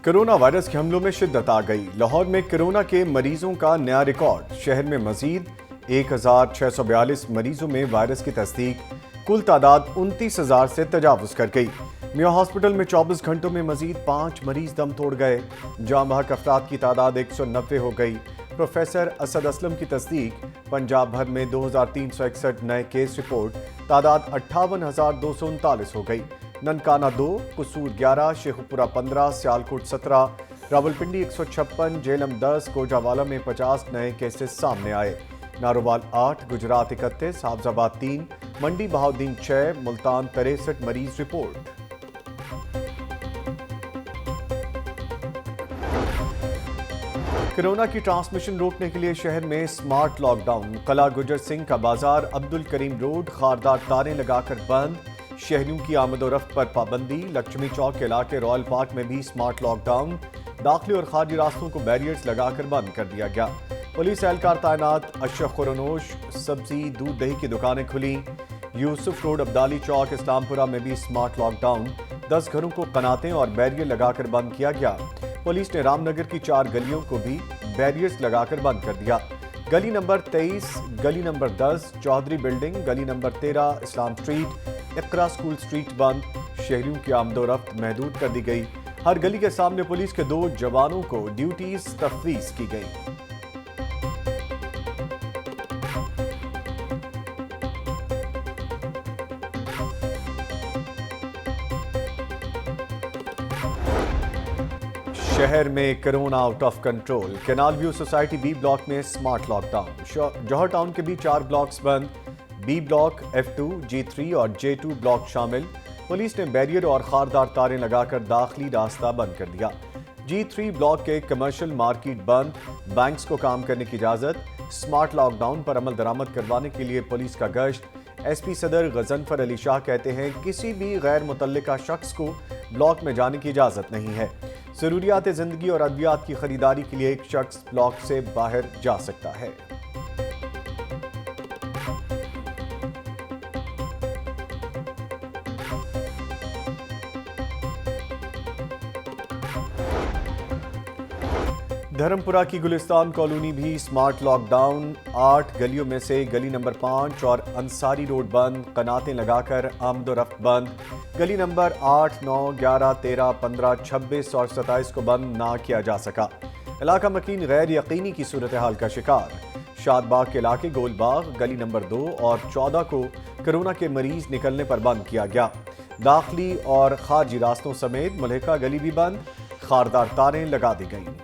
Corona virus के हमलों में शिद्दत आ गई। लाहौर में कोरोना के मरीजों का नया रिकॉर्ड। शहर में मजीद 1642 मरीजों में वायरस की तस्दीक। कुल तादाद 29,000 से तजावुज कर गई। मियां हॉस्पिटल में 24 घंटों में मजीद 5 मरीज दम तोड़ गए। जाम बहक अफराद की तादाद 190 हो गई। प्रोफेसर असद असलम की तस्दीक। पंजाब भर में 2361 नए केस रिपोर्ट। तादाद 58,239 हो गई। ननकाना 2, कसूर 11, शेखुपुरा 15, सियालकोट 17, रावलपिंडी 156, जेलम 10, कोजावाला में 50 नए केसेस सामने आए। नारोवाल 8, गुजरात 31, हाफजाबाद 3, मंडी बहाउद्दीन 6, मुल्तान 63 मरीज रिपोर्ट। कोरोना की ट्रांसमिशन रोकने के लिए शहर में स्मार्ट लॉकडाउन। कला गुजर सिंह का बाजार, अब्दुल करीम रोड खारदार तारें लगाकर बंद। शहरियों की आमद-ओ-रफ्त पर पाबंदी। लक्ष्मी चौक के इलाके रॉयल पार्क में भी स्मार्ट लॉकडाउन। दाखिली और खारजी रास्तों को बैरियर्स लगाकर बंद कर दिया गया। पुलिस एहलकार तैनात। अशरफ खुरनोश सब्जी दूध दही की दुकानें खुली। यूसुफ रोड अब्दाली चौक इस्लामपुरा में भी स्मार्ट लॉकडाउन। 10 घरों को कनातें और बैरियर लगाकर बंद किया गया। पुलिस ने रामनगर की 4 गलियों को भी बैरियर्स लगाकर बंद कर दिया। गली नंबर 23, गली नंबर 10 चौधरी बिल्डिंग, गली नंबर 13 इस्लाम स्ट्रीट, इकरा स्कूल स्ट्रीट बंद। शहरियों की आमदोरफ्त महदूद कर दी गई। हर गली के सामने पुलिस के 2 जवानों को ड्यूटीज तफवीज की गई। शहर में corona out of control. Canal view society B block में स्मार्ट लॉकडाउन। जौहर टाउन के भी 4 ब्लॉक्स बंद। बी ब्लॉक, F2, G3 और J2 ब्लॉक शामिल। पुलिस ने बैरियर और खारदार तारें लगाकर दाखिली रास्ता बंद कर दिया। G3 ब्लॉक के कमर्शियल मार्केट बंद। बैंक्स को काम करने की इजाजत। स्मार्ट लॉकडाउन पर अमल दरामद करवाने के लिए पुलिस का गश्त। SP सदर गजनफर अली शाह कहते हैं किसी भी गैर मुतल्लिका शख्स को ब्लॉक में जाने की इजाजत नहीं है। जरूरियात जिंदगी और अद्वियात की खरीदारी के लिए एक शख्स ब्लॉक से बाहर जा सकता है। धर्मपुरा की गुलिस्तान कॉलोनी भी स्मार्ट लॉकडाउन। 8 गलियों में से गली नंबर 5 और अंसारी रोड बंद। कनातें लगाकर आमदोरफ्त बंद। गली नंबर 8, 9, 11, 13, 15, 26 और 27 को बंद ना किया जा सका। इलाका मकीन गैर यकीनी की सूरत हाल का शिकार। शादबाग के इलाके गोलबाग, गली नंबर 2 और 14 को कोरोना के मरीज निकलने पर बंद किया गया। दाखिली और खारजी रास्तों समेत मुल्हिका गली भी बंद। खारदार तारें लगा दी गईं।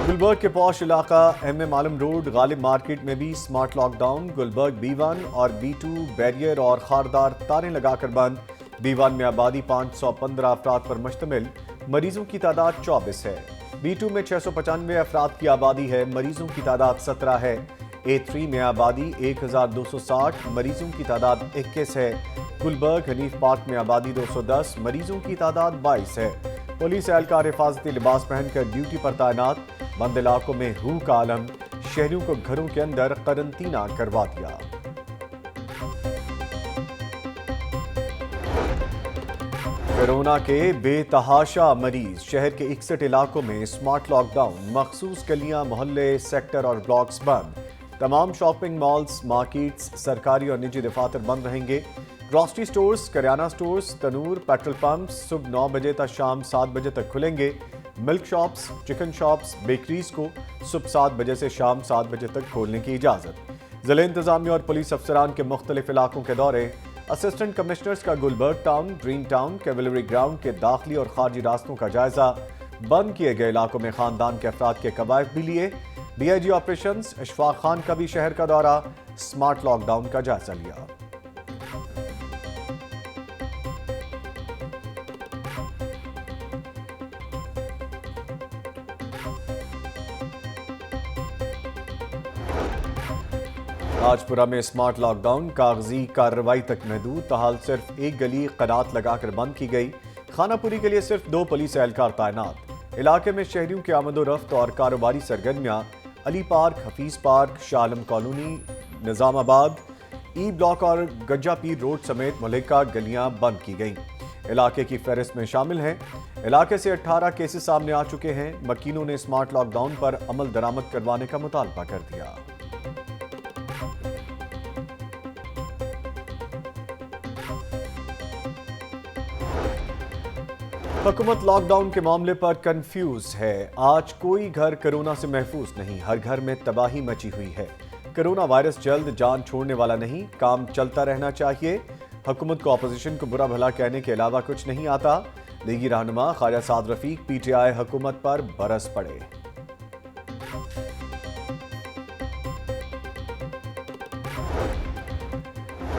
गुलबर्ग के पौश इलाका MM आलम रोड गालिब मार्केट में भी स्मार्ट लॉकडाउन। गुलबर्ग B1 और B2 बैरियर और खारदार तारें लगाकर बंद। B1 में आबादी 515 अफराद पर मुश्तमिल। मरीजों की तादाद 24 है। B2 में 695 अफराद की आबादी है। मरीजों की तादाद 17 है। A3 में आबादी 1260, मरीजों की तादाद 21 है। गुलबर्ग हनीफ पार्क में आबादी 210, मरीजों की तादाद 22 है। पुलिस एहलकार हिफाजती लिबास पहनकर ड्यूटी पर तैनात। बंद इलाकों में हू का आलम। शहरियों को घरों के अंदर करंतना करवा दिया। कोरोना के बेतहाशा मरीज। शहर के 61 इलाकों में स्मार्ट लॉकडाउन। मखसूस गलियां, मोहल्ले, सेक्टर और ब्लॉक्स बंद। तमाम शॉपिंग मॉल्स, मार्केट्स, सरकारी और निजी दफातर बंद रहेंगे। ग्रॉसरी स्टोर्स, करियाना स्टोर्स, तनूर, पेट्रोल पंप्स सुबह 9 बजे तक शाम 7 बजे तक खुलेंगे। Milk shops, chicken shops, bakeries को सुबह 7 बजे से शाम 7 बजे तक खोलने की इजाज़त। ज़िला इंतज़ामिया और पुलिस अफसरान के मुख्तलिफ इलाकों के दौरे। असिस्टेंट कमिश्नर्स का Gulberg town, green town, cavalry ground के दाखिली और खारजी रास्तों का जायजा। बंद किए गए इलाकों में खानदान के अफराद के कवायद भी लिए। DIG ऑपरेशंस अशफाक खान का भी शहर का दौरा। स्मार्ट लॉकडाउन का जायजा लिया। राजपुरा में स्मार्ट लॉकडाउन। कागजी कार्रवाई तक महदूद। ताहाल सिर्फ एक गली कनात लगाकर बंद की गई। खानापुरी के लिए सिर्फ 2 पुलिस एहलकार तैनात। इलाके में शहरियों की आमदोरफ्त और कारोबारी सरगर्मियां। Ali park, Hafeez park, Shah Alam colony, Nizamabad, E block और गज्जा पीर रोड समेत मुल्लिका गलियां बंद की गईं। इलाके की फहरिस्त में शामिल हैं। इलाके से 18 केसेस सामने आ चुके हैं। मकीनों ने स्मार्ट लॉकडाउन पर अमल दरामद करवाने का मुतालबा कर दिया। हुकूमत लॉकडाउन के मामले पर कंफ्यूज है। आज कोई घर कोरोना से महफूज नहीं, हर घर में तबाही मची हुई है। कोरोना वायरस जल्द जान छोड़ने वाला नहीं, काम चलता रहना चाहिए। हुकूमत को अपोजिशन को बुरा भला कहने के अलावा कुछ नहीं आता। लीगी रहनुमा ख्वाजा साद रफीक पीटीआई हुकूमत पर बरस पड़े।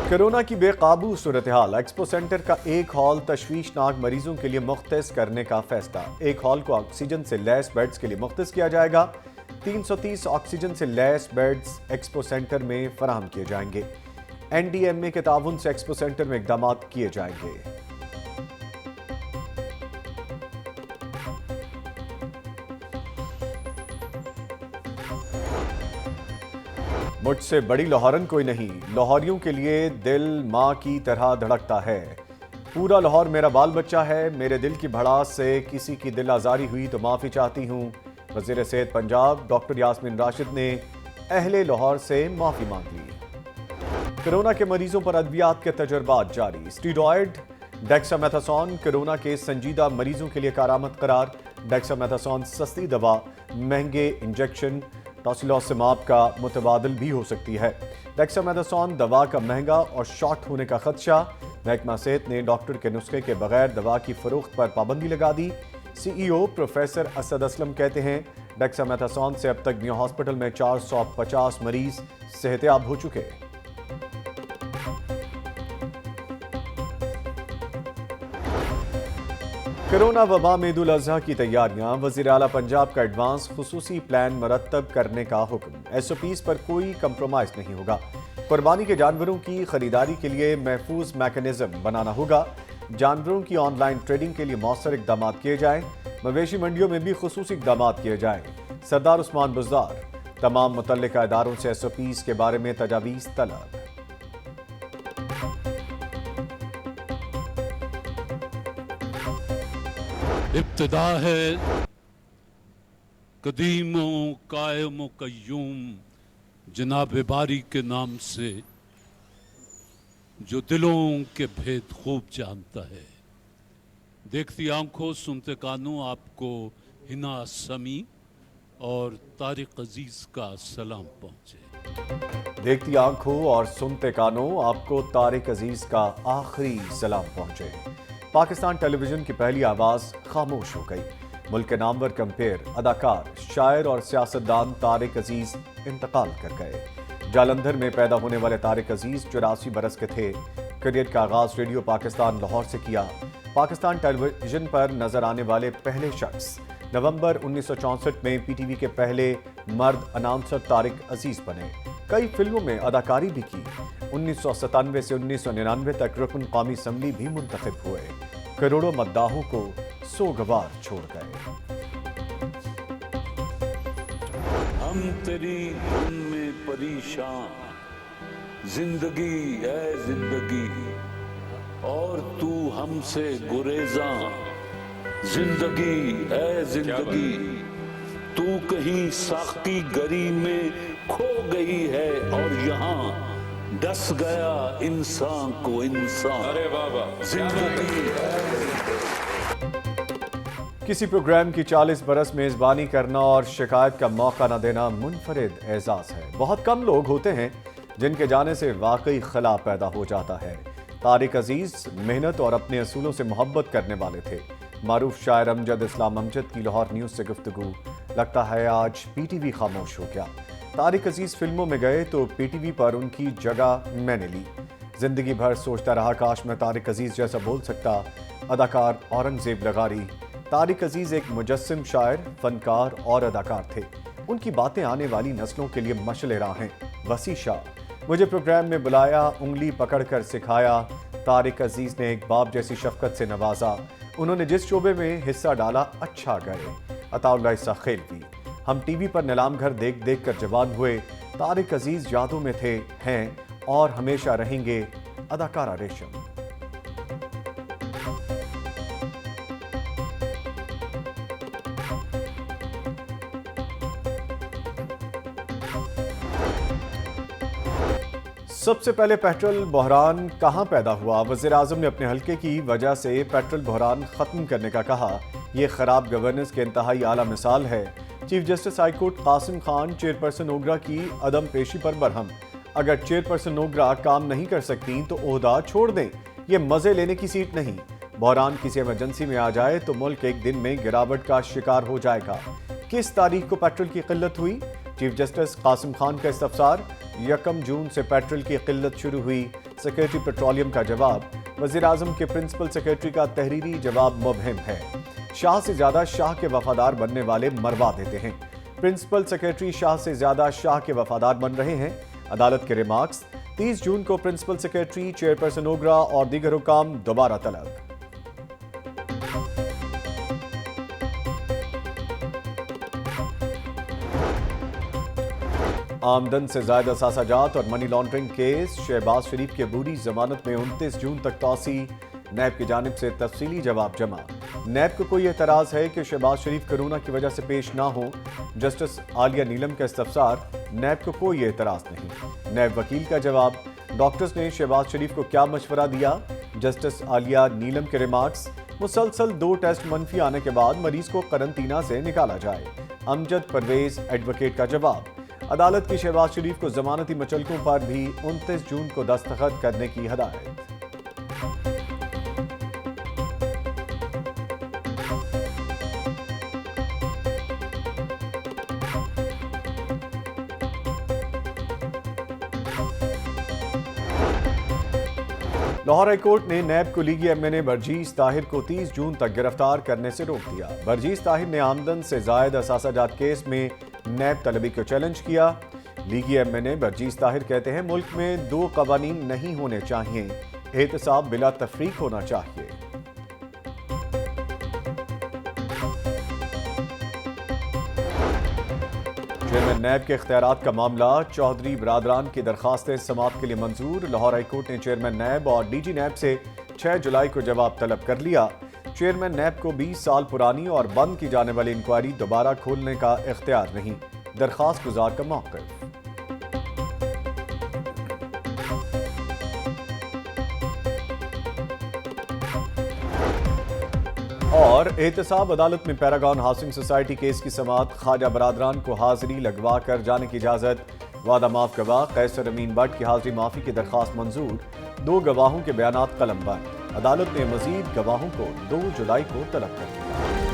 कोरोना की बेकाबू सूरत हाल, एक्सपो सेंटर का एक हॉल तशवीशनाक मरीजों के लिए मुख्तस करने का फैसला। एक हॉल को ऑक्सीजन से लैस बेड्स के लिए मुख्तस किया जाएगा। 330 ऑक्सीजन से लैस बेड्स एक्सपो सेंटर में फराहम किए जाएंगे। एनडीएमए के ताउन से एक्सपो सेंटर में इकदाम किए जाएंगे। मुझसे बड़ी लाहौरन कोई नहीं, लाहौरियों के लिए दिल माँ की तरह धड़कता है। पूरा लाहौर मेरा बाल बच्चा है। मेरे दिल की भड़ास से किसी की दिल आजारी हुई तो माफ़ी चाहती हूँ। वज़ीर सेहत पंजाब डॉक्टर यास्मीन राशिद ने अहले लाहौर से माफ़ी मांग ली। कोरोना के मरीजों पर अद्वियात के तजर्बात जारी। स्टीरॉयड डेक्सामेथासोन कोरोना के संजीदा मरीजों के लिए कारामद करार। डेक्सामेथासोन सस्ती दवा, महंगे इंजेक्शन टॉसिलॉसिमाब का मुतबादिल भी हो सकती है। डेक्सामेथासोन दवा का महंगा और शॉर्ट होने का खदशा। महकमा सेहत ने डॉक्टर के नुस्खे के बगैर दवा की फरोख्त पर पाबंदी लगा दी। सीईओ प्रोफेसर असद असलम कहते हैं डेक्सामेथासोन से अब तक मियां हॉस्पिटल में 450 मरीज सेहतयाब हो चुके। कोरोना वबा में ईद उल अज़हा की तैयारियां। वज़ीर आला पंजाब का एडवांस खुसूसी प्लान मरतब करने का हुक्म। एसओपीज़ पर कोई कंप्रोमाइज नहीं होगा। कुर्बानी के जानवरों की खरीदारी के लिए महफूज मैकेनिज्म बनाना होगा। जानवरों की ऑनलाइन ट्रेडिंग के लिए मौसर इकदाम किए जाएं। मवेशी मंडियों में भी खुसूसी इकदाम किए जाएं। सरदार उस्मान बुज़दार तमाम मुतल्लिका इदारों से एसओपीज़ के बारे में तजावीज़ तलब। इब्तिदा है कदीमो कायमो कय्यूम जनाब बारी के नाम से, जो दिलों के भेद खूब जानता है। देखती आंखों सुनते कानों आपको हिना समी और तारिक अजीज का सलाम पहुंचे। देखती आंखों और सुनते कानों आपको तारिक अजीज का आखिरी सलाम पहुंचे। पाकिस्तान टेलीविजन की पहली आवाज खामोश हो गई। मुल्क के नामवर कंपेयर, अदाकार, शायर और सियासतदान तारिक अजीज इंतकाल कर गए। जालंधर में पैदा होने वाले तारिक अजीज 84 बरस के थे। करियर का आगाज रेडियो पाकिस्तान लाहौर से किया। पाकिस्तान टेलीविजन पर नजर आने वाले पहले शख्स नवंबर 1964 में पीटीवी के पहले मर्द अनाउंसर तारिक अजीज बने। कई फिल्मों में अदाकारी भी की। 1997 से 1999 तक रुकन कौमी असम्बली भी मुंतखब हुए। करोड़ों मद्दाहों को सोगवार छोड़ गए। हम तेरी धुन में परेशान, जिंदगी है जिंदगी और तू हमसे गुरेजा। जिंदगी है जिंदगी, तू कहीं साकी गरी में खो गई है और यहाँ डस गया इंसान को इंसान। अरे बाबा, जिंदगी किसी प्रोग्राम की 40 बरस मेजबानी करना और शिकायत का मौका न देना मुनफरिद एजाज है। बहुत कम लोग होते हैं जिनके जाने से वाकई खला पैदा हो जाता है। तारिक अजीज मेहनत और अपने असूलों से मोहब्बत करने वाले थे। मारूफ शायर अमजद इस्लाम अमजद की लाहौर न्यूज़ से गुफ्तगू। लगता है आज पीटीवी खामोश हो गया। तारिक अजीज फिल्मों में गए तो पीटीवी पर उनकी जगह मैंने ली। जिंदगी भर सोचता रहा काश मैं तारिक अजीज जैसा बोल सकता। अदाकार औरंगजेब लगारी। तारिक अजीज एक मुजस्सिम शायर, फनकार और अदाकार थे। उनकी बातें आने वाली नस्लों के लिए मशले राह हैं। वसी शाह। मुझे प्रोग्राम में बुलाया, उंगली पकड़कर सिखाया। तारिक अजीज ने एक बाप जैसी शफकत से नवाजा। उन्होंने जिस शोबे में हिस्सा डाला अच्छा गए। अताउल्लाह ईसा खेलवी। हम टीवी पर नीलाम घर देख देख कर जवान हुए। तारिक अजीज यादों में थे, हैं اور ہمیشہ رہیں گے اداکارہ ریشم۔ سب سے پہلے پیٹرول بحران کہاں پیدا ہوا؟ وزیر اعظم نے اپنے حلقے کی وجہ سے پیٹرول بحران ختم کرنے کا کہا۔ یہ خراب گورننس کے انتہائی اعلیٰ مثال ہے۔ Chief justice high court Qasim Khan chairperson OGRA کی عدم پیشی پر برہم۔ اگر چیئرپرسن اوگرا کام نہیں کر سکتی تو عہدہ چھوڑ دیں، یہ مزے لینے کی سیٹ نہیں۔ بحران کسی ایمرجنسی میں آ جائے تو ملک ایک دن میں گراوٹ کا شکار ہو جائے گا۔ کس تاریخ کو پیٹرول کی قلت ہوئی؟ چیف جسٹس قاسم خان کا استفسار۔ 1 جون سے پیٹرول کی قلت شروع ہوئی، سیکریٹری پیٹرولیم کا جواب۔ وزیر اعظم کے پرنسپل سیکریٹری کا تحریری جواب مبہم ہے۔ شاہ سے زیادہ شاہ کے وفادار بننے والے مروا دیتے ہیں۔ پرنسپل سیکریٹری شاہ سے زیادہ شاہ کے وفادار بن رہے ہیں۔ عدالت کے ریمارکس۔ 30 جون کو پرنسپل سیکریٹری، چیئرپرسن اوگرا اور دیگر حکام دوبارہ طلب۔ آمدن سے زائد اثاثہ جات اور منی لانڈرنگ کیس، شہباز شریف کی عبوری ضمانت میں 29 جون تک توسیع۔ نیب کی جانب سے تفصیلی جواب جمع۔ نیب کو کوئی اعتراض ہے کہ شہباز شریف کرونا کی وجہ سے پیش نہ ہوں؟ جسٹس عالیہ نیلم کا استفسار۔ نیب کو کوئی اعتراض نہیں۔ نیب وکیل کا جواب۔ ڈاکٹرز نے شہباز شریف کو کیا مشورہ دیا؟ جسٹس عالیہ نیلم کے ریمارکس۔ مسلسل 2 ٹیسٹ منفی آنے کے بعد مریض کو قرنطینہ سے نکالا جائے۔ امجد پرویز ایڈوکیٹ کا جواب۔ عدالت کی شہباز شریف کو ضمانتی مچلکوں پر بھی 29 جون کو دستخط کرنے کی ہدایت۔ لاہور ہائی کورٹ نے نیب کو لیگی ایم این اے برجیز طاہر کو 30 جون تک گرفتار کرنے سے روک دیا۔ برجیز طاہر نے آمدن سے زائد اثاثہ جات کیس میں نیب طلبی کو چیلنج کیا۔ لیگی ایم این اے برجیز طاہر کہتے ہیں ملک میں 2 قوانین نہیں ہونے چاہیے، احتساب بلا تفریق ہونا چاہیے۔ چیئرمین نیب کے اختیارات کا معاملہ، چودھری برادران کی درخواستیں سماعت کے لیے منظور۔ لاہور ہائی کورٹ نے چیئرمین نیب اور ڈی جی نیب سے 6 جولائی کو جواب طلب کر لیا۔ چیئرمین نیب کو 20 سال پرانی اور بند کی جانے والی انکوائری دوبارہ کھولنے کا اختیار نہیں، درخواست گزار کا موقف۔ اور احتساب عدالت میں پیراگون ہاؤسنگ سوسائٹی کیس کی سماعت، خواجہ برادران کو حاضری لگوا کر جانے کی اجازت۔ وعدہ معاف گواہ قیصر امین بٹ کی حاضری معافی کی درخواست منظور۔ 2 گواہوں کے بیانات قلم بند۔ عدالت نے مزید گواہوں کو 2 جولائی کو طلب کر دیا۔